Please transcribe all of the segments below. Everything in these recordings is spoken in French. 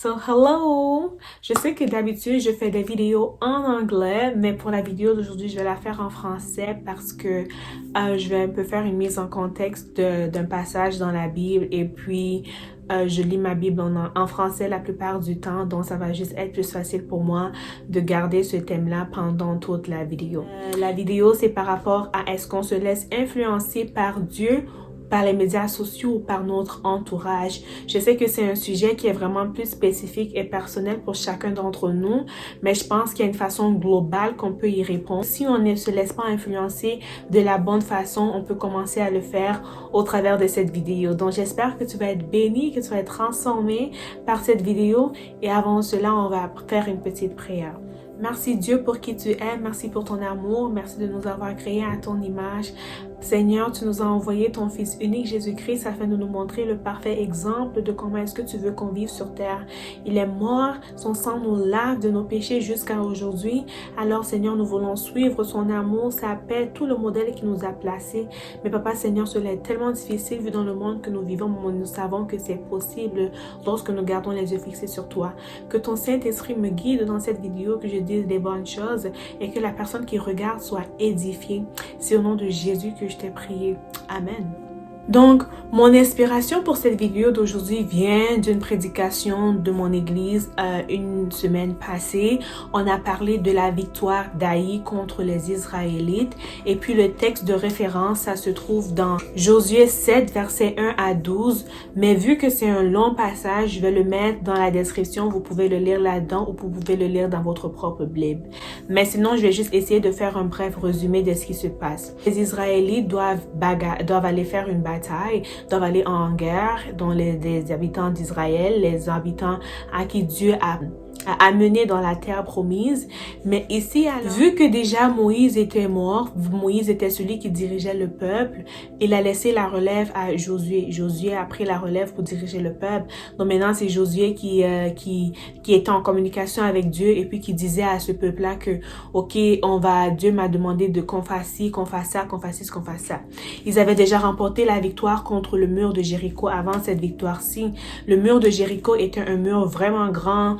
So, hello! Je sais que d'habitude, je fais des vidéos en anglais, mais pour la vidéo d'aujourd'hui, je vais la faire en français parce que je vais un peu faire une mise en contexte d'un passage dans la Bible et puis je lis ma Bible en français la plupart du temps, donc ça va juste être plus facile pour moi de garder ce thème-là pendant toute la vidéo. La vidéo, c'est par rapport à est-ce qu'on se laisse influencer par Dieu, par les médias sociaux ou par notre entourage. Je sais que c'est un sujet qui est vraiment plus spécifique et personnel pour chacun d'entre nous, mais je pense qu'il y a une façon globale qu'on peut y répondre. Si on ne se laisse pas influencer de la bonne façon, on peut commencer à le faire au travers de cette vidéo. Donc j'espère que tu vas être béni, que tu vas être transformé par cette vidéo et avant cela, on va faire une petite prière. Merci Dieu pour qui tu es, merci pour ton amour, merci de nous avoir créés à ton image. Seigneur, tu nous as envoyé ton Fils unique Jésus-Christ afin de nous montrer le parfait exemple de comment est-ce que tu veux qu'on vive sur terre. Il est mort, son sang nous lave de nos péchés jusqu'à aujourd'hui. Alors Seigneur, nous voulons suivre son amour, sa paix, tout le modèle qu'il nous a placé. Mais Papa Seigneur, cela est tellement difficile vu dans le monde que nous vivons, mais nous savons que c'est possible lorsque nous gardons les yeux fixés sur toi. Que ton Saint-Esprit me guide dans cette vidéo, que je dise des bonnes choses et que la personne qui regarde soit édifiée. C'est au nom de Jésus que je t'ai prié. Amen. Donc, mon inspiration pour cette vidéo d'aujourd'hui vient d'une prédication de mon église une semaine passée. On a parlé de la victoire d'Aï contre les Israélites. Et puis le texte de référence, ça se trouve dans Josué 7, versets 1 à 12. Mais vu que c'est un long passage, je vais le mettre dans la description. Vous pouvez le lire là-dedans ou vous pouvez le lire dans votre propre Bible. Mais sinon, je vais juste essayer de faire un bref résumé de ce qui se passe. Les Israélites doivent aller faire une bataille, doivent aller en guerre, dont les habitants d'Israël, les habitants à qui Dieu a amené dans la terre promise. Mais ici, alors, vu que déjà Moïse était mort, Moïse était celui qui dirigeait le peuple, il a laissé la relève à Josué. Josué a pris la relève pour diriger le peuple. Donc maintenant, c'est Josué qui était en communication avec Dieu et puis qui disait à ce peuple-là que, ok, Dieu m'a demandé qu'on fasse ci, qu'on fasse ça, qu'on fasse ci, qu'on fasse ça. Ils avaient déjà remporté la victoire contre le mur de Jéricho avant cette victoire-ci. Le mur de Jéricho était un mur vraiment grand,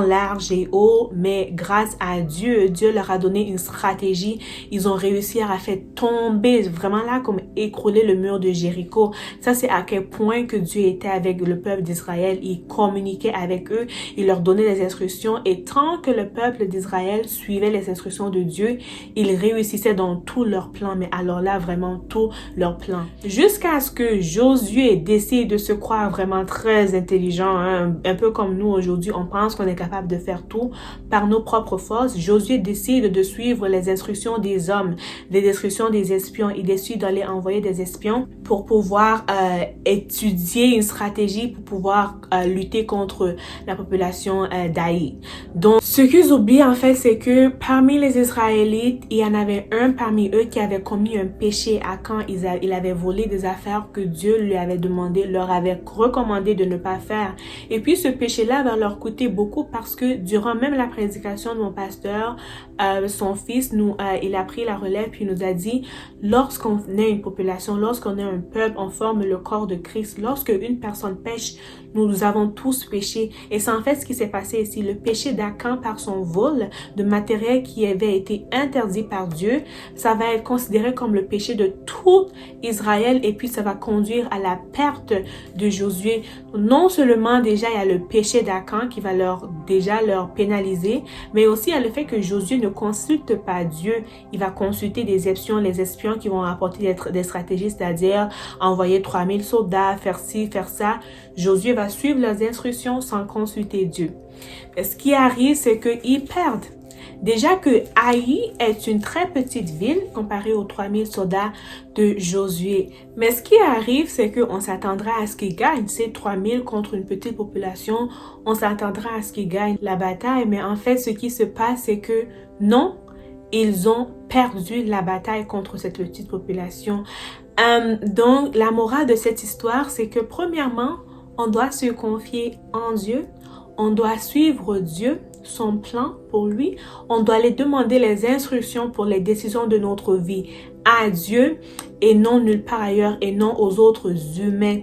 large et haut, mais grâce à Dieu, Dieu leur a donné une stratégie. Ils ont réussi à faire tomber, vraiment là, comme écrouler le mur de Jéricho. Ça, c'est à quel point que Dieu était avec le peuple d'Israël. Il communiquait avec eux, il leur donnait des instructions et tant que le peuple d'Israël suivait les instructions de Dieu, ils réussissaient dans tous leurs plans, mais alors là, vraiment tous leurs plans. Jusqu'à ce que Josué décide de se croire vraiment très intelligent, hein, un peu comme nous aujourd'hui, on pense qu'on est capable de faire tout par nos propres forces. Josué décide de suivre les instructions des hommes, les instructions des espions. Il décide d'aller envoyer des espions pour pouvoir étudier une stratégie pour pouvoir lutter contre la population d'Aï. Donc, ce qu'ils oublient en fait, c'est que parmi les Israélites, il y en avait un parmi eux qui avait commis un péché à quand il avait volé des affaires que Dieu lui avait demandé, leur avait recommandé de ne pas faire. Et puis, ce péché-là va leur coûter beaucoup parce que durant même la prédication de mon pasteur, son fils, il a pris la relève puis il nous a dit, lorsqu'on est une population, lorsqu'on est un peuple, on forme le corps de Christ. Lorsque une personne pêche, nous avons tous péché. Et c'est en fait ce qui s'est passé ici. Le péché d'Akan par son vol de matériel qui avait été interdit par Dieu, ça va être considéré comme le péché de tout Israël et puis ça va conduire à la perte de Josué. Non seulement déjà il y a le péché d'Akan qui va leur pénaliser, mais aussi il y a le fait que Josué ne consulte pas Dieu. Il va consulter des espions, les espions qui vont apporter des stratégies, c'est-à-dire envoyer 3000 soldats, faire ci, faire ça. Josué va suivre leurs instructions sans consulter Dieu. Et ce qui arrive, c'est qu'ils perdent. Déjà que Haï est une très petite ville comparée aux 3000 soldats de Josué. Mais ce qui arrive, c'est qu'on s'attendra à ce qu'ils gagnent. C'est 3000 contre une petite population. On s'attendra à ce qu'ils gagnent la bataille. Mais en fait, ce qui se passe, c'est que non, ils ont perdu la bataille contre cette petite population. Donc, la morale de cette histoire, c'est que premièrement, on doit se confier en Dieu. On doit suivre Dieu, son plan pour lui. On doit aller demander les instructions pour les décisions de notre vie à Dieu et non nulle part ailleurs et non aux autres humains.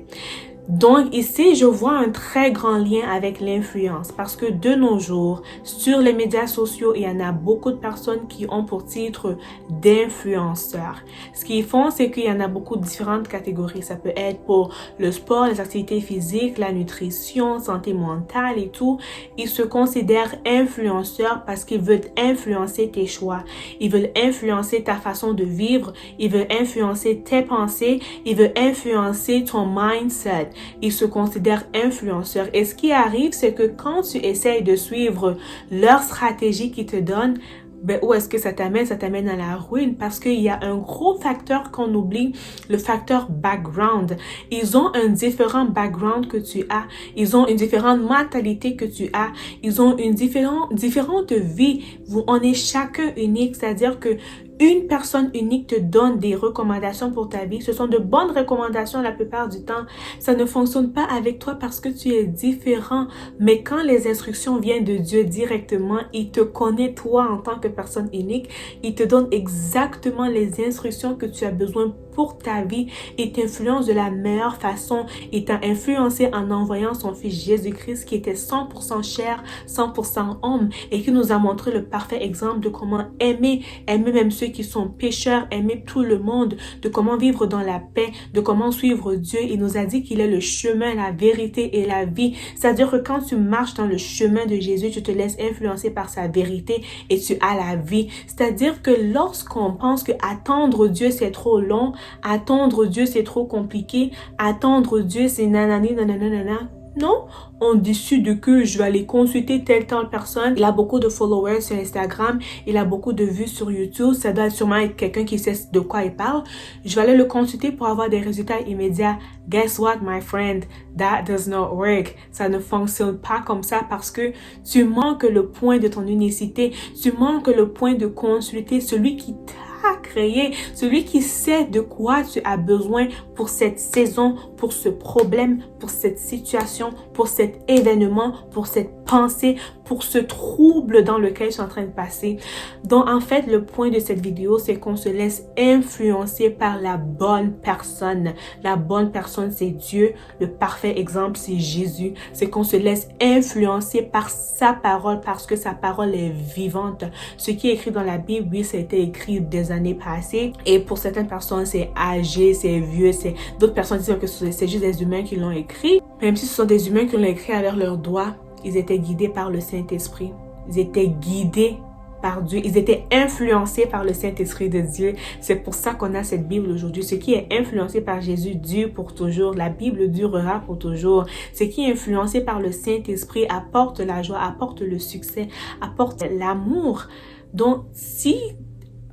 Donc ici, je vois un très grand lien avec l'influence parce que de nos jours, sur les médias sociaux, il y en a beaucoup de personnes qui ont pour titre d'influenceurs. Ce qu'ils font, c'est qu'il y en a beaucoup de différentes catégories. Ça peut être pour le sport, les activités physiques, la nutrition, santé mentale et tout. Ils se considèrent influenceurs parce qu'ils veulent influencer tes choix. Ils veulent influencer ta façon de vivre. Ils veulent influencer tes pensées. Ils veulent influencer ton mindset. Ils se considèrent influenceurs. Et ce qui arrive, c'est que quand tu essayes de suivre leur stratégie qu'ils te donnent, ben, où est-ce que ça t'amène? Ça t'amène à la ruine parce qu'il y a un gros facteur qu'on oublie, le facteur background. Ils ont un différent background que tu as. Ils ont une différente mentalité que tu as. Ils ont une différente vie. On est chacun unique, c'est-à-dire que une personne unique te donne des recommandations pour ta vie. Ce sont de bonnes recommandations la plupart du temps. Ça ne fonctionne pas avec toi parce que tu es différent. Mais quand les instructions viennent de Dieu directement, il te connaît toi en tant que personne unique. Il te donne exactement les instructions que tu as besoin pour ta vie. Il t'influence de la meilleure façon. Il t'a influencé en envoyant son fils Jésus-Christ qui était 100% chair, 100% homme et qui nous a montré le parfait exemple de comment aimer même ceux qui sont pécheurs, aimer tout le monde, de comment vivre dans la paix, de comment suivre Dieu. Il nous a dit qu'il est le chemin, la vérité et la vie. C'est-à-dire que quand tu marches dans le chemin de Jésus, tu te laisses influencer par sa vérité et tu as la vie. C'est-à-dire que lorsqu'on pense que attendre Dieu c'est trop long, attendre Dieu c'est trop compliqué, attendre Dieu c'est nanani nanana, non, on décide de que je vais aller consulter telle personne. Il a beaucoup de followers sur Instagram, il a beaucoup de vues sur YouTube. Ça doit sûrement être quelqu'un qui sait de quoi il parle. Je vais aller le consulter pour avoir des résultats immédiats. Guess what, my friend? That does not work. Ça ne fonctionne pas comme ça parce que tu manques le point de ton unicité. Tu manques le point de consulter celui qui t'a créé, celui qui sait de quoi tu as besoin pour cette saison, pour ce problème, pour cette situation, pour cet événement, pour cette pensée, pour ce trouble dans lequel je suis en train de passer. Donc en fait, le point de cette vidéo, c'est qu'on se laisse influencer par la bonne personne. La bonne personne, c'est Dieu. Le parfait exemple, c'est Jésus. C'est qu'on se laisse influencer par sa parole parce que sa parole est vivante. Ce qui est écrit dans la Bible, oui, ça a été écrit des années passées. Et pour certaines personnes, c'est âgé, c'est vieux, c'est d'autres personnes disent que c'est juste des humains qui l'ont écrit. Même si ce sont des humains qui l'ont écrit avec leurs doigts, ils étaient guidés par le Saint-Esprit. Ils étaient guidés par Dieu. Ils étaient influencés par le Saint-Esprit de Dieu. C'est pour ça qu'on a cette Bible aujourd'hui. Ce qui est influencé par Jésus dure pour toujours. La Bible durera pour toujours. Ce qui est influencé par le Saint-Esprit apporte la joie, apporte le succès, apporte l'amour. Donc, si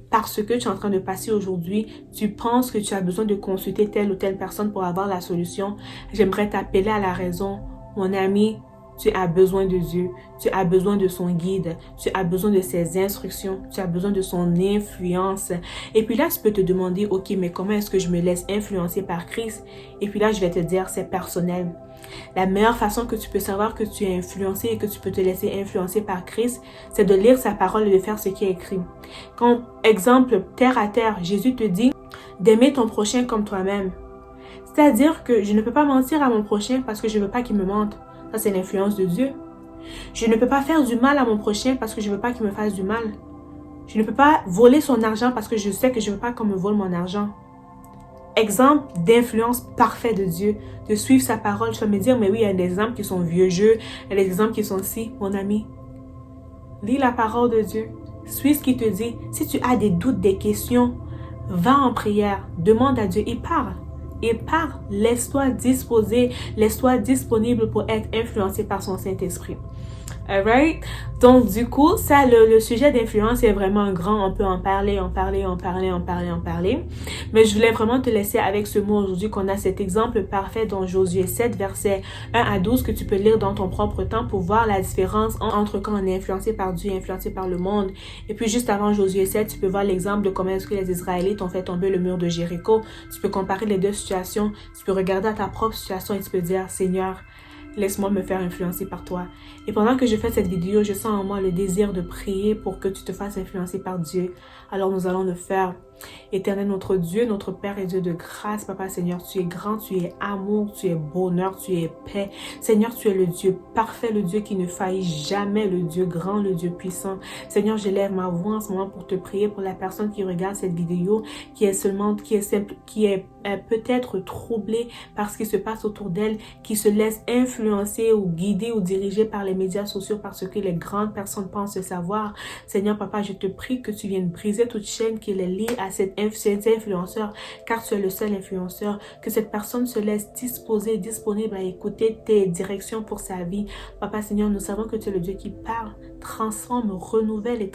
parce que tu es en train de passer aujourd'hui, tu penses que tu as besoin de consulter telle ou telle personne pour avoir la solution, j'aimerais t'appeler à la raison. Mon ami, tu as besoin de Dieu, tu as besoin de son guide, tu as besoin de ses instructions, tu as besoin de son influence. Et puis là, tu peux te demander, ok, mais comment est-ce que je me laisse influencer par Christ? Et puis là, je vais te dire, c'est personnel. La meilleure façon que tu peux savoir que tu es influencé et que tu peux te laisser influencer par Christ, c'est de lire sa parole et de faire ce qui est écrit. Quand, exemple, terre à terre, Jésus te dit d'aimer ton prochain comme toi-même. C'est-à-dire que je ne peux pas mentir à mon prochain parce que je ne veux pas qu'il me mente. Ça, c'est l'influence de Dieu. Je ne peux pas faire du mal à mon prochain parce que je ne veux pas qu'il me fasse du mal. Je ne peux pas voler son argent parce que je sais que je ne veux pas qu'on me vole mon argent. Exemple d'influence parfaite de Dieu, de suivre sa parole. Tu vas me dire, mais oui, il y a des exemples qui sont vieux jeux, il y a des exemples qui sont si, mon ami. Lis la parole de Dieu, suis ce qu'il te dit. Si tu as des doutes, des questions, va en prière, demande à Dieu, il parle. Il parle, laisse-toi disposer, laisse-toi disponible pour être influencé par son Saint-Esprit. Alright? Donc, du coup, ça, le sujet d'influence est vraiment grand. On peut en parler. Mais je voulais vraiment te laisser avec ce mot aujourd'hui qu'on a cet exemple parfait dans Josué 7, versets 1 à 12 que tu peux lire dans ton propre temps pour voir la différence entre quand on est influencé par Dieu et influencé par le monde. Et puis, juste avant Josué 7, tu peux voir l'exemple de comment est-ce que les Israélites ont fait tomber le mur de Jéricho. Tu peux comparer les deux situations. Tu peux regarder à ta propre situation et tu peux dire, Seigneur, laisse-moi me faire influencer par toi. Et pendant que je fais cette vidéo, je sens en moi le désir de prier pour que tu te fasses influencer par Dieu. Alors nous allons le faire. Éternel, notre Dieu, notre Père et Dieu de grâce, Papa Seigneur, tu es grand, tu es amour, tu es bonheur, tu es paix. Seigneur, tu es le Dieu parfait, le Dieu qui ne faillit jamais, le Dieu grand, le Dieu puissant. Seigneur, j'élève ma voix en ce moment pour te prier pour la personne qui regarde cette vidéo, qui est simple, qui est peut-être troublée par ce qui se passe autour d'elle, qui se laisse influencer ou guider ou diriger par les médias sociaux parce que les grandes personnes pensent le savoir. Seigneur, Papa, je te prie que tu viennes briser toute chaîne qui les lie à cet influenceur, car tu es le seul influenceur, que cette personne se laisse disposer, disponible à écouter tes directions pour sa vie. Papa Seigneur, nous savons que tu es le Dieu qui parle, transforme, renouvelle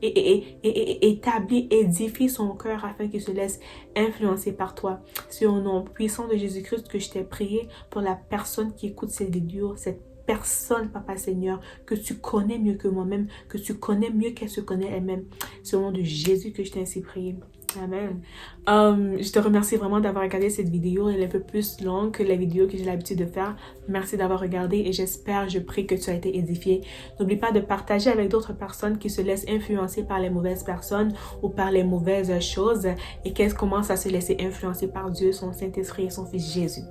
et établit, édifie son cœur afin qu'il se laisse influencer par toi. C'est au nom puissant de Jésus-Christ que je t'ai prié pour la personne qui écoute cette vidéo, cette personne, Papa Seigneur, que tu connais mieux que moi-même, que tu connais mieux qu'elle se connaît elle-même. C'est au nom de Jésus que je t'ai ainsi prié. Amen. Je te remercie vraiment d'avoir regardé cette vidéo. Elle est un peu plus longue que les vidéos que j'ai l'habitude de faire. Merci d'avoir regardé et j'espère, je prie que tu as été édifié. N'oublie pas de partager avec d'autres personnes qui se laissent influencer par les mauvaises personnes ou par les mauvaises choses et qu'elles commencent à se laisser influencer par Dieu, son Saint-Esprit et son Fils Jésus.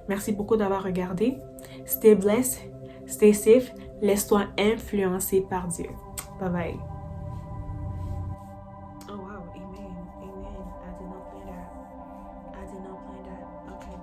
Merci beaucoup d'avoir regardé. Stay blessed, stay safe. Laisse-toi influencer par Dieu. Bye bye. Oh wow, amen, amen. I did not plan that. I did not plan that. Okay.